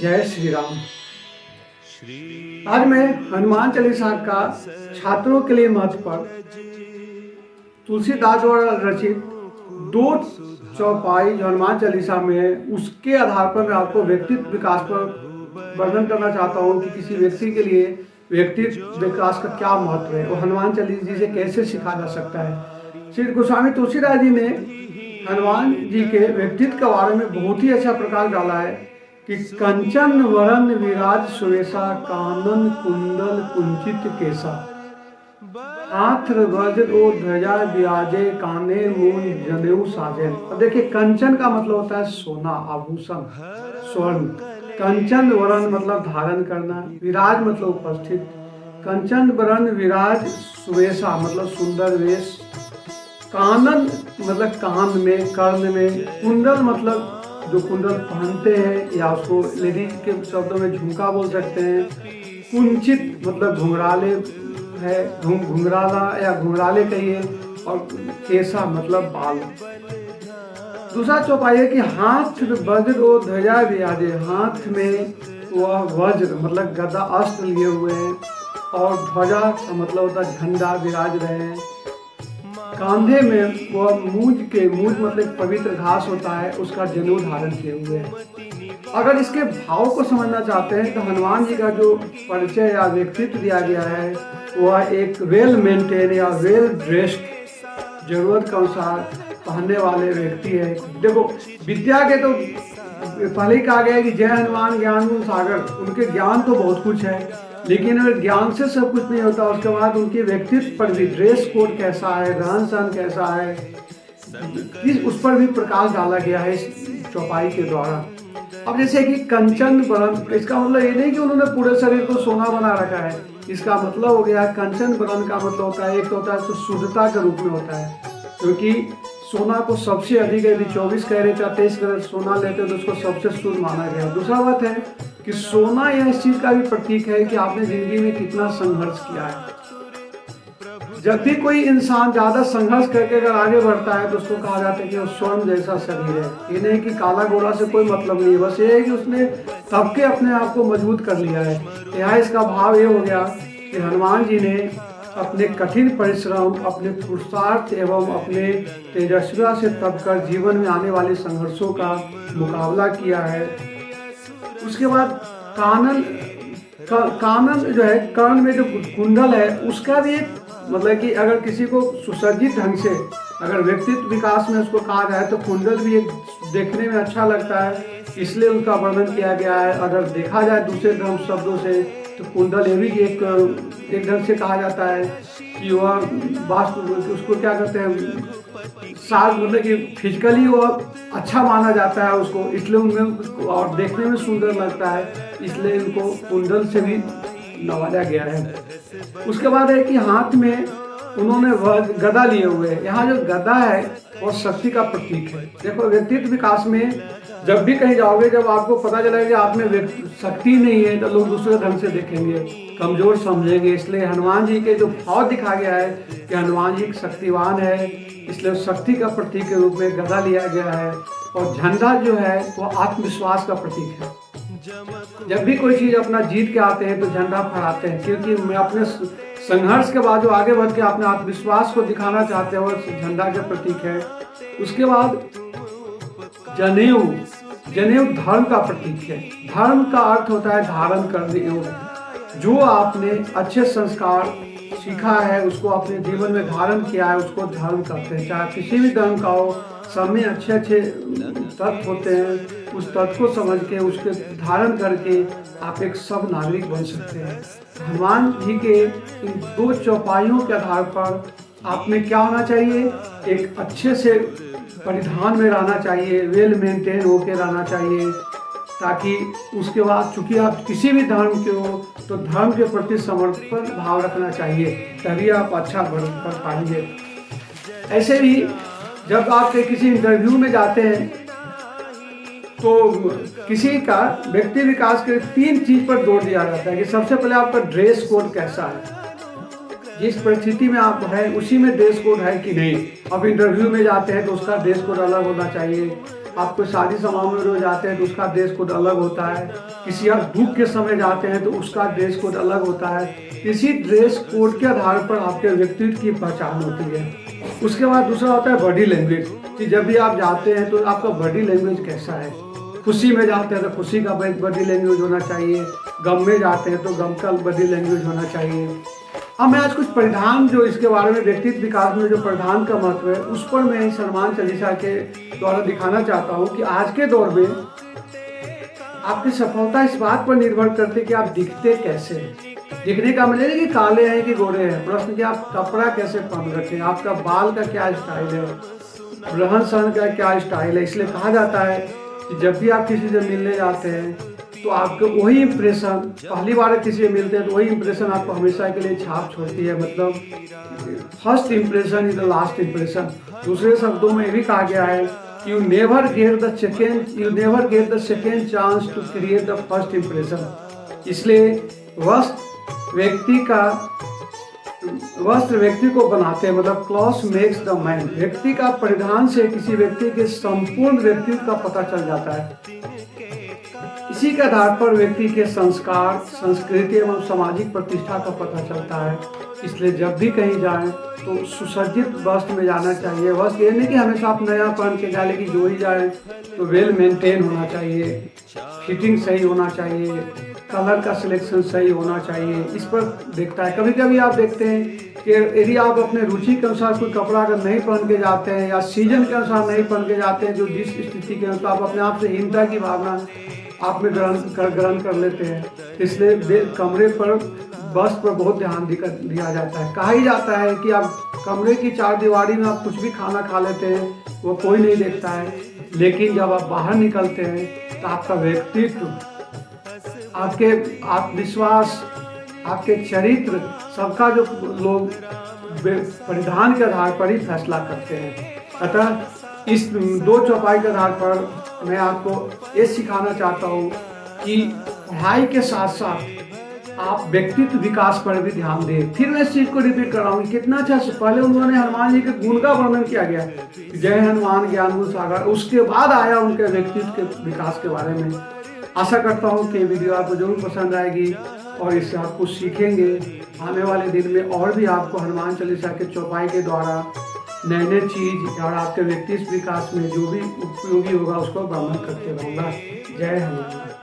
जय श्री राम। आज मैं हनुमान चालीसा का छात्रों के लिए महत्व पर तुलसीदास द्वारा रचित 2 चौपाई जो हनुमान चालीसा में है, उसके आधार पर मैं आपको व्यक्तित्व विकास पर वर्णन करना चाहता हूँ कि किसी व्यक्ति के लिए व्यक्तित्व विकास का क्या महत्व है और हनुमान चालीसा से कैसे सीखा जा सकता है। श्री गोस्वामी तुलसीदास जी ने हनुमान जी के व्यक्तित्व के बारे में बहुत ही अच्छा प्रकाश डाला है कि कंचन वरन विराज सुवेशा कानन कुंडल कुंचित केसा हाथ वज्र ओ ध्वजा विराजे काने मूल जनेऊ साजन। अब देखिए, कंचन का मतलब होता है सोना, आभूषण, स्वर्ण। कंचन वरण मतलब धारण करना, विराज मतलब उपस्थित। कंचन वरण विराज सुवेशा मतलब सुंदर वेश, कानन मतलब कान में, कर्ण में, कुंडल मतलब जो कुंडल पहनते हैं या उसको लेडीज के शब्दों में झुमका बोल सकते हैं। कुंचित मतलब घुंघराले है, घुंघराला या घुंघराले कहिए, और केसा मतलब बाल। दूसरा चौपाई है कि हाथ वज्र ओ ध्वजा विराजे, हाथ में वह वज्र मतलब गदा अस्त्र लिए हुए हैं और ध्वजा का मतलब होता है झंडा विराज रहे हैं। कांधे में वह मूज मतलब पवित्र घास होता है, उसका जनेऊ धारण किए हुए हैं। अगर इसके भाव को समझना चाहते हैं तो हनुमान जी का जो परिचय या व्यक्तित्व दिया गया है वह एक वेल मेंटेन या वेल ड्रेस्ड, जरूरत के अनुसार पहनने वाले व्यक्ति है। देखो, विद्या के तो पहले ही कहा गया है कि जय हनुमान ज्ञान गुण सागर, उनके ज्ञान तो बहुत कुछ है, लेकिन अगर ज्ञान से सब कुछ नहीं होता, उसके बाद उनके व्यक्तित्व पर भी, ड्रेस कोड कैसा है, रहन सहन कैसा है, उस पर भी प्रकाश डाला गया है इस चौपाई के द्वारा। अब जैसे कि कंचन वरण, इसका मतलब ये नहीं कि उन्होंने पूरे शरीर को सोना बना रखा है। इसका मतलब हो गया कंचन वरण का मतलब होता है, एक तो होता है तो शुद्धता के रूप में होता है, क्योंकि सोना को सबसे अधिक, यदि 24 कैरेट या 23 कैरेट सोना लेते तो उसको सबसे शुद्ध माना गया। दूसरा बात है कि सोना यह इस चीज का भी प्रतीक है कि आपने जिंदगी में कितना संघर्ष किया है। जब भी कोई इंसान ज्यादा संघर्ष करके अगर आगे बढ़ता है तो उसको कहा जाता है कि वो स्वर्ण जैसा शरीर है। ये नहीं कि काला गोरा से कोई मतलब नहीं है, बस ये है कि उसने तब के अपने आप को मजबूत कर लिया है। यहाँ इसका भाव ये हो गया कि हनुमान जी ने अपने कठिन परिश्रम, अपने पुरुषार्थ एवं अपने तेजस्विता से तपकर जीवन में आने वाले संघर्षों का मुकाबला किया है। उसके बाद कानन जो है, कर्ण में जो कुंडल है, उसका भी एक मतलब कि अगर किसी को सुसज्जित ढंग से अगर व्यक्तित्व विकास में उसको कहा जाए तो कुंडल भी एक देखने में अच्छा लगता है, इसलिए उनका वर्णन किया गया है। अगर देखा जाए दूसरे धर्म शब्दों से तो कुंडल ये भी एक ढंग से कहा जाता है कि वह वास्तु, उसको क्या कहते हैं, साज मतलब कि फिजिकली वो अच्छा माना जाता है उसको, इसलिए उनमें और देखने में सुंदर लगता है, इसलिए इनको कुंडल से भी नवाजा गया है। उसके बाद है कि हाथ में उन्होंने गदा लिए हुए हैं। यहाँ जो गदा है वो शक्ति का प्रतीक है। देखो, व्यक्तित्व विकास में जब भी कहीं जाओगे, जब आपको पता चलेगा कि आप में शक्ति नहीं है तो लोग दूसरे ढंग से देखेंगे, कमजोर समझेंगे। इसलिए हनुमान जी के जो भाव दिखा गया है कि हनुमान जी शक्तिवान है, इसलिए शक्ति का प्रतीक के रूप में गदा लिया गया है। और झंडा जो है वो आत्मविश्वास का प्रतीक है। जब भी कोई चीज अपना जीत के आते हैं तो झंडा फहराते हैं, क्योंकि मैं अपने संघर्ष के बाद जो आगे बढ़ के अपने आत्मविश्वास को दिखाना चाहते हैं वो झंडा का प्रतीक है। उसके बाद जनेऊ धर्म का प्रतीक है। धर्म का अर्थ होता है धारण करने योग्य। जो आपने अच्छे संस्कार सीखा है, उसको अपने जीवन में धारण किया है, उसको धर्म कहते हैं। चाहे किसी भी धर्म का हो, सब में अच्छे तत्व होते हैं। उस तत्व को समझ के उसके धारण करके आप एक सब नागरिक बन सकते हैं। हनुमान जी के इन 2 चौपाइयों के आधार पर आप में क्या होना चाहिए, एक अच्छे से परिधान में रहना चाहिए, वेल मेंटेन होके रहना चाहिए, ताकि उसके बाद चूंकि आप किसी भी धर्म के हो तो धर्म के प्रति समर्पण भाव रखना चाहिए, तभी आप अच्छा बढ़ पाएंगे। ऐसे ही जब आप किसी इंटरव्यू में जाते हैं तो किसी का व्यक्ति विकास के 3 चीज पर जोर दिया जाता है कि सबसे पहले आपका ड्रेस कोड कैसा है, जिस परिस्थिति में आप हैं उसी में ड्रेस कोड है कि नहीं। अब इंटरव्यू में जाते हैं तो उसका ड्रेस कोड अलग होना चाहिए। आप कोई शादी समारोह में रोज जाते हैं तो उसका ड्रेस कोड अलग होता है, किसी आप दुख के समय जाते हैं तो उसका ड्रेस कोड अलग होता है। इसी ड्रेस कोड के आधार पर आपके व्यक्तित्व की पहचान होती है। उसके बाद दूसरा होता है बॉडी लैंग्वेज, कि जब भी आप जाते हैं तो आपका बॉडी लैंग्वेज कैसा है। खुशी में जाते हैं तो खुशी का बॉडी लैंग्वेज होना चाहिए, गम में जाते हैं तो गम का बॉडी लैंग्वेज होना चाहिए। अब मैं आज कुछ परिधान जो इसके बारे में व्यक्तित्व विकास में जो परिधान का महत्व है उस पर मैं इस हनुमान चालीसा के द्वारा दिखाना चाहता हूँ कि आज के दौर में आपकी सफलता इस बात पर निर्भर करती है कि आप दिखते कैसे हैं। दिखने का मतलब कि काले हैं कि गोरे हैं, प्रश्न कि आप कपड़ा कैसे पहन रखे हैं, आपका बाल का क्या स्टाइल है, रहन सहन का क्या स्टाइल है। इसलिए कहा जाता है कि जब भी आप किसी से मिलने जाते हैं तो आपको वही इम्प्रेशन, पहली बार किसी से मिलते हैं तो वही इम्प्रेशन आपको हमेशा के लिए छाप छोड़ती है। मतलब first impression is the last impression. दूसरे शब्दों में ये भी कहा गया है you never get the second chance to create the first impression. इसलिए वस्त्र व्यक्ति को बनाते हैं, मतलब क्लॉथ मेक्स द मैन। व्यक्ति का परिधान से किसी व्यक्ति के संपूर्ण व्यक्तित्व का पता चल जाता है। इसी के आधार पर व्यक्ति के संस्कार, संस्कृति एवं सामाजिक प्रतिष्ठा का पता चलता है। इसलिए जब भी कहीं जाएं तो सुसज्जित वस्त्र में जाना चाहिए। वस्त्र ये नहीं कि हमेशा आप नया पहन के जाए, लेकिन जो ही जाए तो वेल मेंटेन होना चाहिए, फिटिंग सही होना चाहिए, कलर का सिलेक्शन सही होना चाहिए। इस पर देखता है। कभी कभी आप देखते हैं कि यदि आप अपने रुचि के अनुसार कोई कपड़ा अगर नहीं पहन के जाते हैं या सीजन के अनुसार नहीं पहन के जाते हैं, जो जिस स्थिति के अनुसार, आप अपने आप से हीनता की भावना आप में ग्रहण कर लेते हैं। इसलिए कमरे पर, बस पर बहुत ध्यान दिया जाता है। कहा ही जाता है कि आप कमरे की चार दीवारी में आप कुछ भी खाना खा लेते हैं, वो कोई नहीं देखता है, लेकिन जब आप बाहर निकलते हैं तो आपका व्यक्तित्व, आपके आत्मविश्वास, आपके चरित्र, सबका जो लोग परिधान के आधार पर ही फैसला करते हैं। अतः इस दो चौपाई के आधार पर मैं आपको ये सिखाना चाहता हूँ कि पढ़ाई के साथ साथ आप व्यक्तित्व विकास पर भी ध्यान दें। फिर मैं इस चीज को रिपीट कर रहा हूँ, कितना अच्छा। पहले उन्होंने हनुमान जी के गुण का वर्णन किया गया, जय हनुमान ज्ञान गुण सागर, उसके बाद आया उनके व्यक्तित्व के विकास के बारे में। आशा करता हूँ कि वीडियो आपको जरूर पसंद आएगी और इससे आप कुछ सीखेंगे। आने वाले दिन में और भी आपको हनुमान चालीसा के चौपाई के द्वारा नए नए चीज और आपके व्यक्तित्व विकास में जो भी उपयोगी होगा उसको वर्णन करते रहूँगा। जय हनुमान।